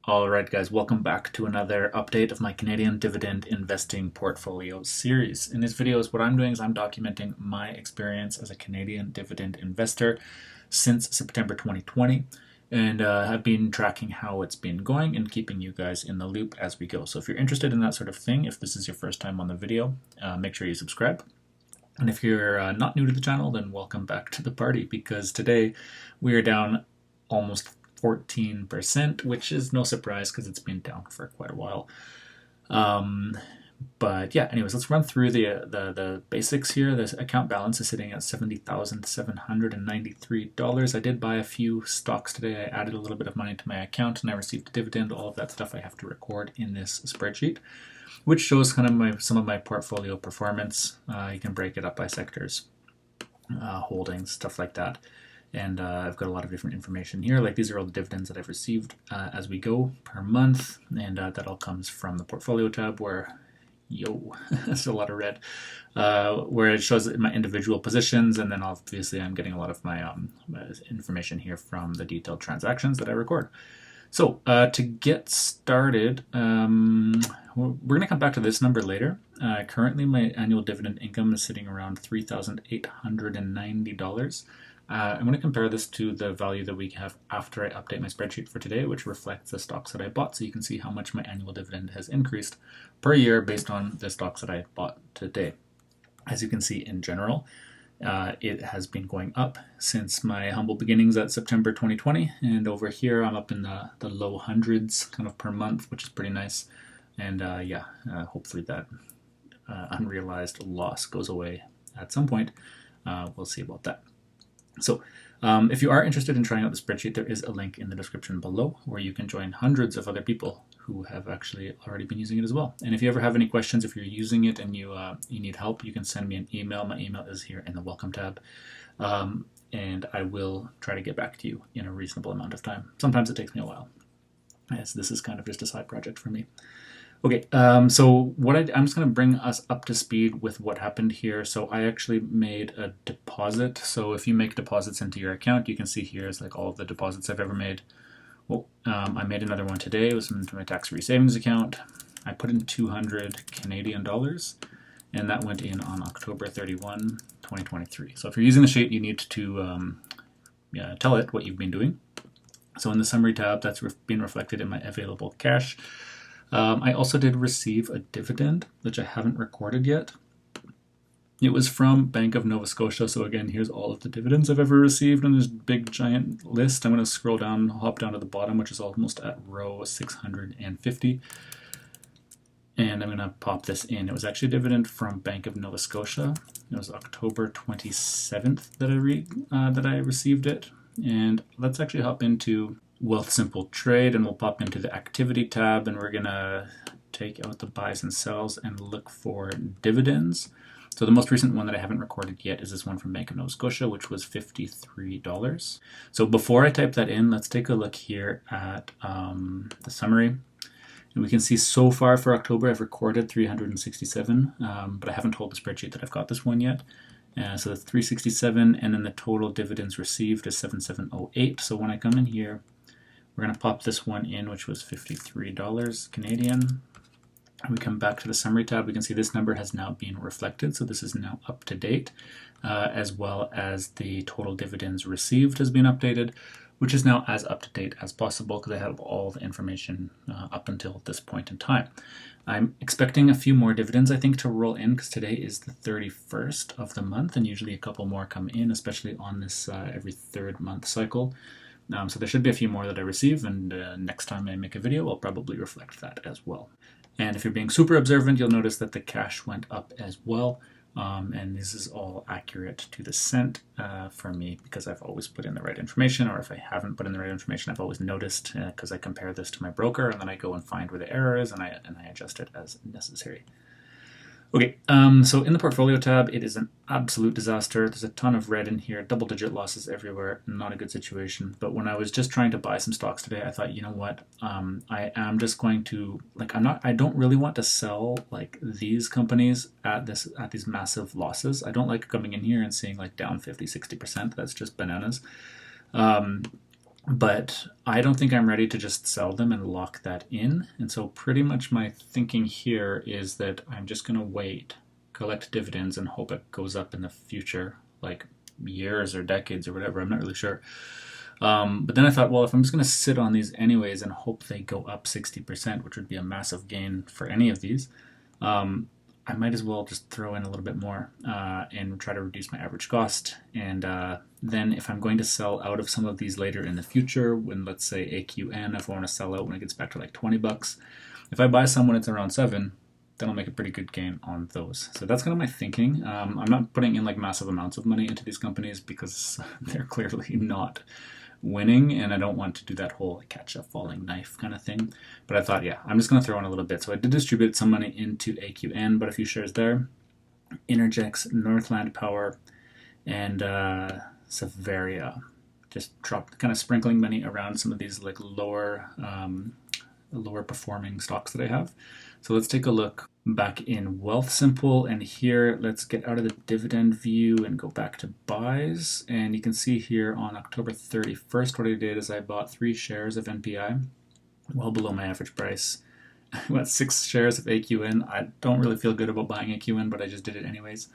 Alright guys, welcome back to another update of my Canadian dividend investing portfolio series. In this video, what I'm doing is I'm documenting my experience as a Canadian dividend investor since September 2020, and have been tracking how it's been going and keeping you guys in the loop as we go. So if you're interested in that sort of thing, if this is your first time on the video, make sure you subscribe. And if you're not new to the channel, then welcome back to the party, because today we are down almost 14%, which is no surprise because it's been down for quite a while. But yeah, anyways, let's run through the basics here. The account balance is sitting at $70,793. I did buy a few stocks today. I added a little bit of money to my account and I received a dividend. All of that stuff I have to record in this spreadsheet, which shows kind of some of my portfolio performance. You can break it up by sectors, holdings, stuff like that. And I've got a lot of different information here. Like, these are all the dividends that I've received as we go per month. And that all comes from the portfolio tab where, that's a lot of red, where it shows my individual positions. And then obviously I'm getting a lot of my information here from the detailed transactions that I record. So to get started, we're going to come back to this number later. Currently my annual dividend income is sitting around $3,890. I'm going to compare this to the value that we have after I update my spreadsheet for today, which reflects the stocks that I bought, so you can see how much my annual dividend has increased per year based on the stocks that I bought today. As you can see, in general, it has been going up since my humble beginnings at September 2020, and over here I'm up in the low hundreds kind of per month, which is pretty nice. And hopefully that unrealized loss goes away at some point. We'll see about that. So if you are interested in trying out the spreadsheet, there is a link in the description below where you can join hundreds of other people who have actually already been using it as well. And if you ever have any questions, if you're using it and you need help, you can send me an email. My email is here in the welcome tab. And I will try to get back to you in a reasonable amount of time. Sometimes it takes me a while, as this is kind of just a side project for me. Okay, so I'm just going to bring us up to speed with what happened here. So I actually made a deposit. So if you make deposits into your account, you can see here is like all of the deposits I've ever made. Well, I made another one today. It was into my tax-free savings account. I put in 200 Canadian dollars, and that went in on October 31, 2023. So if you're using the sheet, you need to tell it what you've been doing. So in the summary tab, that's been reflected in my available cash. I also did receive a dividend, which I haven't recorded yet. It was from Bank of Nova Scotia. So again, here's all of the dividends I've ever received on this big giant list. I'm going to scroll down, hop down to the bottom, which is almost at row 650. And I'm going to pop this in. It was actually a dividend from Bank of Nova Scotia. It was October 27th that I received it. And let's actually hop into Wealthsimple Trade, and we'll pop into the activity tab, and we're gonna take out the buys and sells and look for dividends. So the most recent one that I haven't recorded yet is this one from Bank of Nova Scotia, which was $53. So before I type that in, let's take a look here at the summary. And we can see so far for October I've recorded 367, but I haven't told the spreadsheet that I've got this one yet. So that's 367, and then the total dividends received is 7708. So when I come in here, we're going to pop this one in, which was $53 Canadian. And we come back to the summary tab. We can see this number has now been reflected. So this is now up to date, as well as the total dividends received has been updated, which is now as up to date as possible because I have all the information up until this point in time. I'm expecting a few more dividends, I think, to roll in because today is the 31st of the month, and usually a couple more come in, especially on this every third month cycle. So there should be a few more that I receive, and next time I make a video, I'll probably reflect that as well. And if you're being super observant, you'll notice that the cash went up as well. And this is all accurate to the cent for me because I've always put in the right information, or if I haven't put in the right information, I've always noticed because I compare this to my broker, and then I go and find where the error is, and I adjust it as necessary. Okay, so in the portfolio tab, it is an absolute disaster. There's a ton of red in here, double-digit losses everywhere, not a good situation. But when I was just trying to buy some stocks today, I thought, you know what, I am just going to, I don't really want to sell like these companies at these massive losses. I don't like coming in here and seeing like down 50, 60%. That's just bananas. but I don't think I'm ready to just sell them and lock that in. And so pretty much my thinking here is that I'm just going to wait, collect dividends, and hope it goes up in the future, like years or decades or whatever. I'm not really sure. But then I thought, well, if I'm just going to sit on these anyways and hope they go up 60%, which would be a massive gain for any of these, I might as well just throw in a little bit more and try to reduce my average cost. And then if I'm going to sell out of some of these later in the future, when let's say AQN, if I want to sell out when it gets back to like 20 bucks, if I buy some when it's around 7, then I'll make a pretty good gain on those. So that's kind of my thinking. I'm not putting in like massive amounts of money into these companies because they're clearly not winning, and I don't want to do that whole catch a falling knife kind of thing. But I thought, yeah, I'm just going to throw in a little bit. So I did distribute some money into AQN, but a few shares there. Intergex, Northland Power, and Severia. Just dropped, kind of sprinkling money around some of these like lower performing stocks that I have. So let's take a look back in Wealthsimple, and here let's get out of the dividend view and go back to buys. And you can see here on October 31st, what I did is I bought 3 shares of NPI, well below my average price. I bought 6 shares of AQN. I don't really feel good about buying AQN, but I just did it anyways,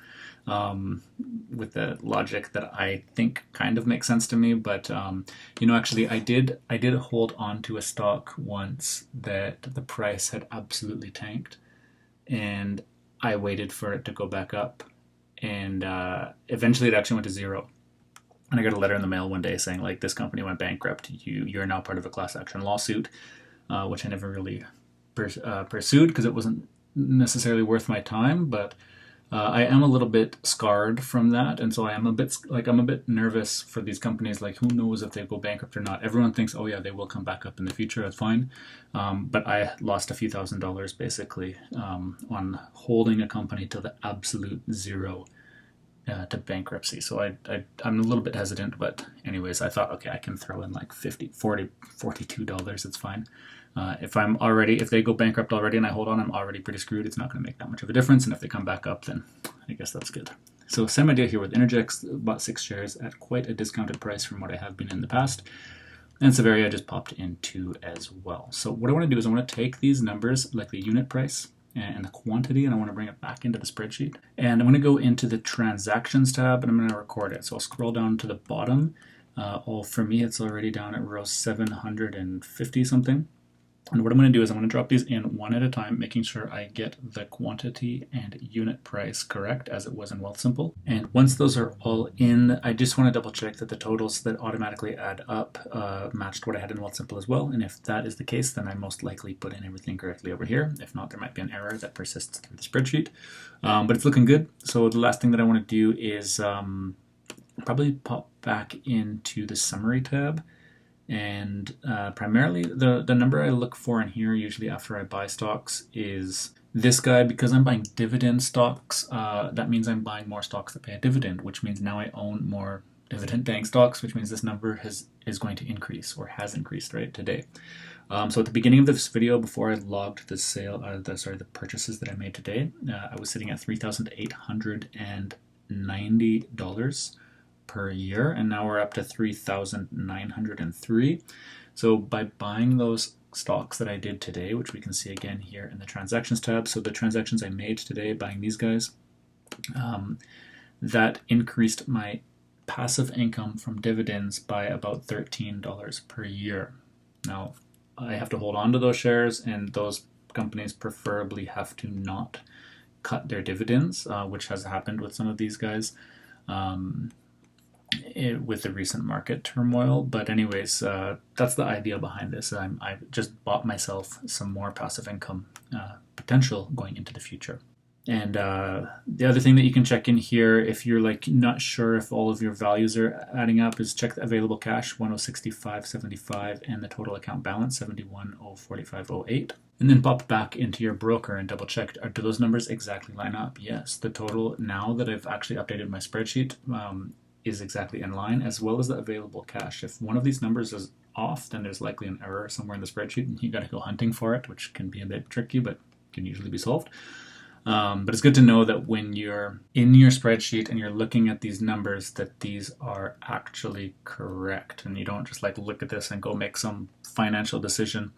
with the logic that I think kind of makes sense to me. But actually, I did hold on to a stock once that the price had absolutely tanked, and I waited for it to go back up, and eventually it actually went to 0. And I got a letter in the mail one day saying, like, this company went bankrupt. You're now part of a class action lawsuit, which I never really pursued because it wasn't necessarily worth my time. But I am a little bit scarred from that, and so I'm a bit nervous for these companies. Like, who knows if they go bankrupt or not? Everyone thinks, oh yeah, they will come back up in the future. That's fine, but I lost a few $1,000s basically on holding a company to the absolute 0 to bankruptcy. So I'm a little bit hesitant, but anyways, I thought, okay, I can throw in like $50, $40, $42. It's fine. If they go bankrupt already and I hold on, I'm already pretty screwed. It's not going to make that much of a difference. And if they come back up, then I guess that's good. So same idea here with Intergex. Bought 6 shares at quite a discounted price from what I have been in the past. And Severia just popped into as well. So what I want to do is I want to take these numbers, like the unit price and the quantity, and I want to bring it back into the spreadsheet. And I'm going to go into the transactions tab, and I'm going to record it. So I'll scroll down to the bottom. For me, it's already down at row 750 something. And what I'm going to do is I'm going to drop these in one at a time, making sure I get the quantity and unit price correct as it was in Wealthsimple. And once those are all in, I just want to double check that the totals that automatically add up matched what I had in Wealthsimple as well. And if that is the case, then I most likely put in everything correctly over here. If not, there might be an error that persists through the spreadsheet. But it's looking good. So the last thing that I want to do is probably pop back into the summary tab. And primarily the number I look for in here, usually after I buy stocks, is this guy. Because I'm buying dividend stocks, that means I'm buying more stocks that pay a dividend, which means now I own more dividend paying stocks, which means this number is going to increase, or has increased right today. So at the beginning of this video, before I logged the the purchases that I made today, I was sitting at $3,890 per year, and now we're up to 3,903. So by buying those stocks that I did today, which we can see again here in the transactions tab, so the transactions I made today buying these guys, that increased my passive income from dividends by about $13 per year. Now I have to hold on to those shares, and those companies preferably have to not cut their dividends, which has happened with some of these guys with the recent market turmoil. But anyways, that's the idea behind this. I just bought myself some more passive income potential going into the future. And the other thing that you can check in here, if you're like not sure if all of your values are adding up, is check the available cash, 1065.75, and the total account balance, 71,045.08. And then pop back into your broker and double check, do those numbers exactly line up? Yes, the total, now that I've actually updated my spreadsheet, is exactly in line, as well as the available cash. If one of these numbers is off, then there's likely an error somewhere in the spreadsheet, and you got to go hunting for it, which can be a bit tricky, but can usually be solved. But it's good to know that when you're in your spreadsheet and you're looking at these numbers, that these are actually correct, and you don't just like look at this and go make some financial decision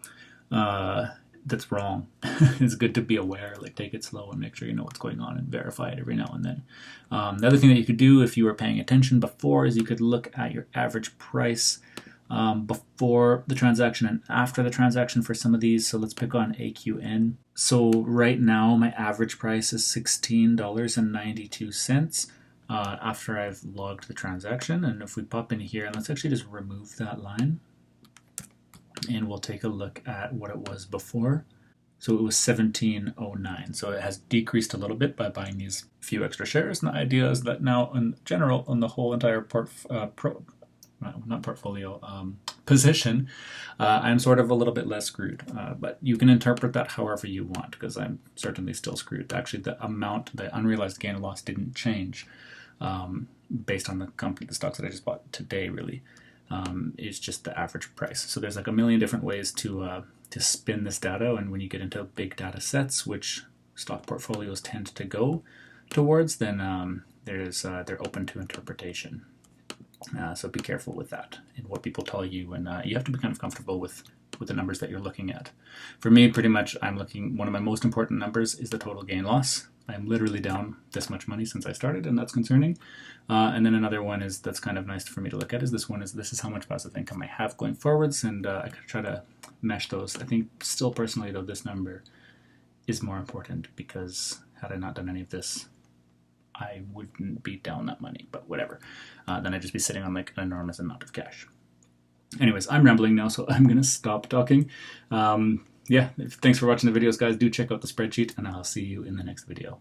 that's wrong. It's good to be aware, like take it slow and make sure you know what's going on and verify it every now and then. The other thing that you could do if you were paying attention before is you could look at your average price before the transaction and after the transaction for some of these. So let's pick on AQN. So right now my average price is $16.92 after I've logged the transaction. And if we pop in here, and let's actually just remove that line, and we'll take a look at what it was before. So it was 17.09. So it has decreased a little bit by buying these few extra shares. And the idea is that now in general, on the whole entire position, I'm sort of a little bit less screwed. But you can interpret that however you want, because I'm certainly still screwed. Actually, the amount, the unrealized gain or loss didn't change based on the stocks that I just bought today, really. Is just the average price. So there's like a million different ways to spin this data, and when you get into big data sets, which stock portfolios tend to go towards, then they're open to interpretation. So be careful with that and what people tell you, and you have to be kind of comfortable with the numbers that you're looking at. For me, pretty much, one of my most important numbers is the total gain loss. I'm literally down this much money since I started, and that's concerning. And then another one that's kind of nice for me to look at is this is how much passive income I have going forwards, and I could try to mesh those. I think still personally though, this number is more important, because had I not done any of this, I wouldn't be down that money, but whatever. Then I'd just be sitting on like an enormous amount of cash. Anyways, I'm rambling now, so I'm gonna stop talking. Yeah, thanks for watching the videos, guys. Do check out the spreadsheet, and I'll see you in the next video.